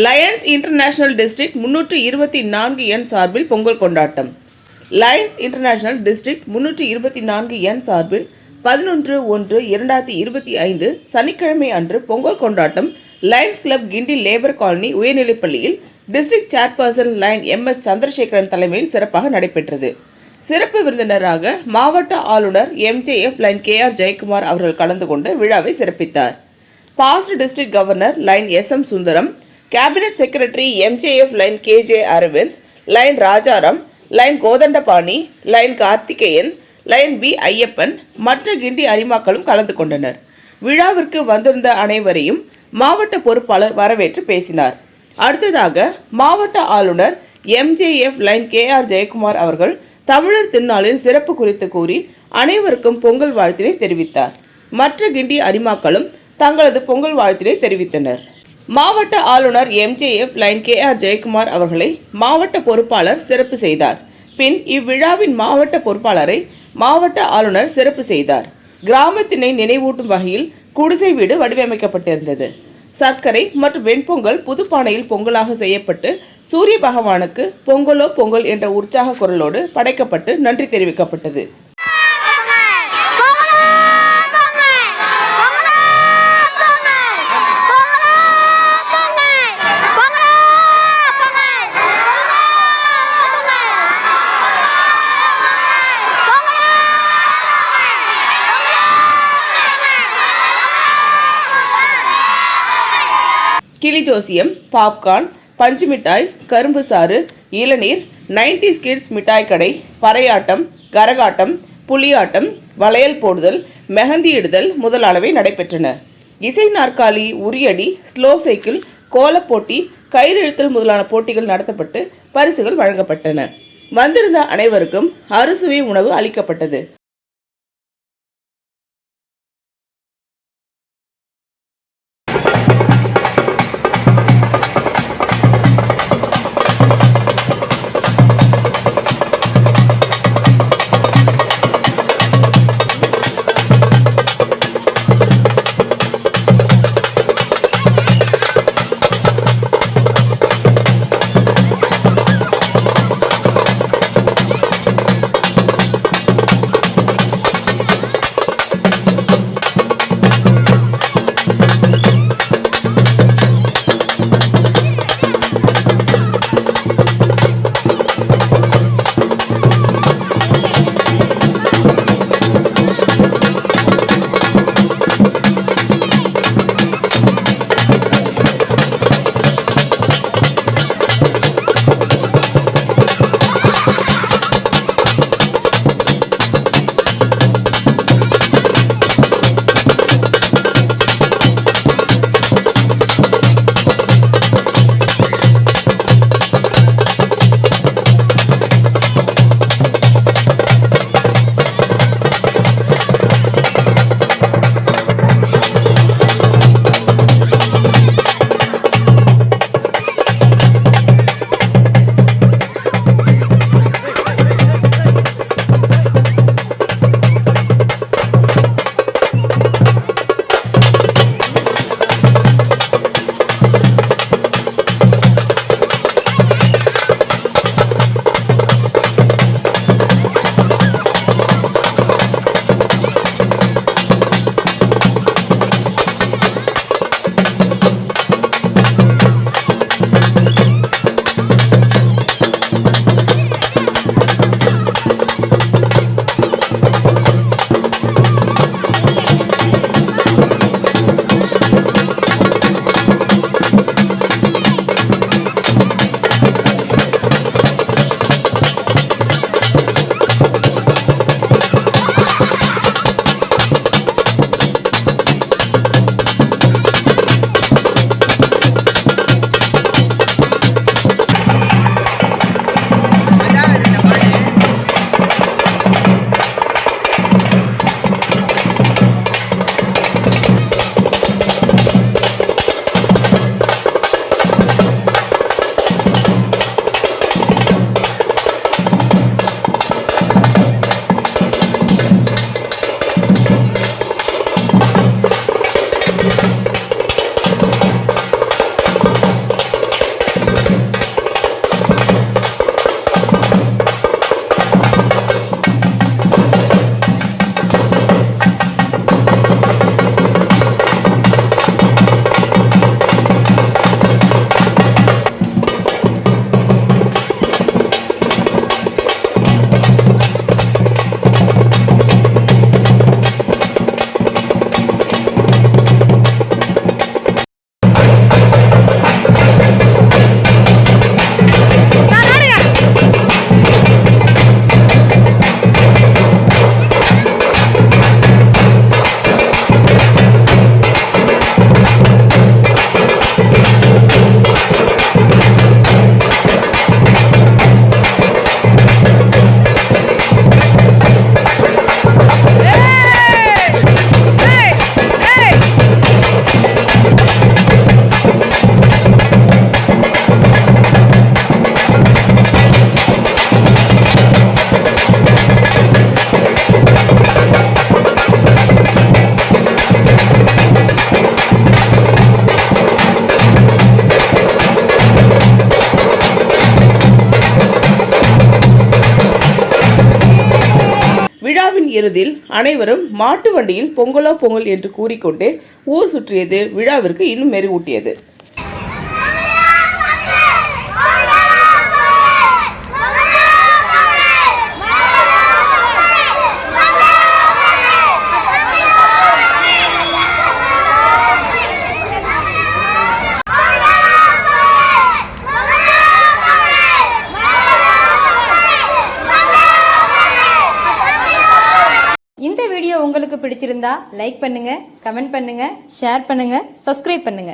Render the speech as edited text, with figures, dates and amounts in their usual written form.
Lions international district 324 எண் சார்பில் பொங்கல் கொண்டாட்டம். லயன்ஸ் இன்டர்நேஷனல் டிஸ்ட்ரிக்ட் 324 எண் சார்பில் 11/1/2025 சனிக்கிழமை அன்று பொங்கல் கொண்டாட்டம் lions club Guindy labour colony உயர்நிலைப்பள்ளியில் district chairperson lion MS Chandrasekaran தலைமையில் சிறப்பாக நடைபெற்றது. சிறப்பு விருந்தினராக மாவட்ட ஆளுநர் MJF லைன் KR ஜெயக்குமார் அவர்கள் கலந்து கொண்டு விழாவை சிறப்பித்தார். Past district governor lion SM Sundaram, cabinet secretary MJF lion KJ Aravind, lion Rajaram, lion Kothandapani, lion Karthikeyan, lion B Ayyappan, மற்ற கிண்டி அரிமாக்களும் கலந்து கொண்டனர். விழாவிற்கு வந்திருந்த அனைவரையும் மாவட்ட பொறுப்பாளர் வரவேற்று பேசினார். அடுத்ததாக மாவட்ட ஆளுநர் MJF லைன் KR ஜெயக்குமார் அவர்கள் தமிழர் திருநாளின் சிறப்பு குறித்து கூறி அனைவருக்கும் பொங்கல் வாழ்த்தினை தெரிவித்தார். மற்ற கிண்டி அரிமாக்களும் தங்களது பொங்கல் வாழ்த்தினை தெரிவித்தனர். மாவட்ட ஆளுநர் MJF லைன் KR ஜெயக்குமார் அவர்களை மாவட்ட பொறுப்பாளர் சிறப்பு செய்தார். பின் இவ்விழாவின் மாவட்ட பொறுப்பாளரை மாவட்ட ஆளுநர் சிறப்பு செய்தார். கிராமத்தினை நினைவூட்டும் வகையில் குடிசை வீடு வடிவமைக்கப்பட்டிருந்தது. சர்க்கரை மற்றும் வெண்பொங்கல் புதுப்பானையில் பொங்கலாக செய்யப்பட்டு சூரிய பகவானுக்கு பொங்கலோ பொங்கல் என்ற உற்சாக குரலோடு படைக்கப்பட்டு நன்றி தெரிவிக்கப்பட்டது. கிளி ஜோசியம், பாப்கார்ன், பஞ்சு மிட்டாய், கரும்பு சாறு, இளநீர், 90s கிட்ஸ் மிட்டாய் கடை, பறையாட்டம், கரகாட்டம், புலியாட்டம், வளையல் போடுதல், மெஹந்தி இடுதல் முதலானவை நடைபெற்றன. இசை நாற்காலி, உரியடி, ஸ்லோ சைக்கிள், கோலப்போட்டி, கயிறு இழுத்தல் முதலான போட்டிகள் நடத்தப்பட்டு பரிசுகள் வழங்கப்பட்டன. வந்திருந்த அனைவருக்கும் அறுசுவை உணவு அளிக்கப்பட்டது. விழாவின் இறுதியில் அனைவரும் மாட்டு வண்டியில் பொங்கலோ பொங்கல் என்று கூறிக்கொண்டு ஊர் சுற்றியது விழாவிற்கு இன்னும் மெருகூட்டியது. இந்த வீடியோ உங்களுக்கு பிடிச்சிருந்தா லைக் பண்ணுங்க, கமெண்ட் பண்ணுங்க, ஷேர் பண்ணுங்க, சப்ஸ்கிரைப் பண்ணுங்க.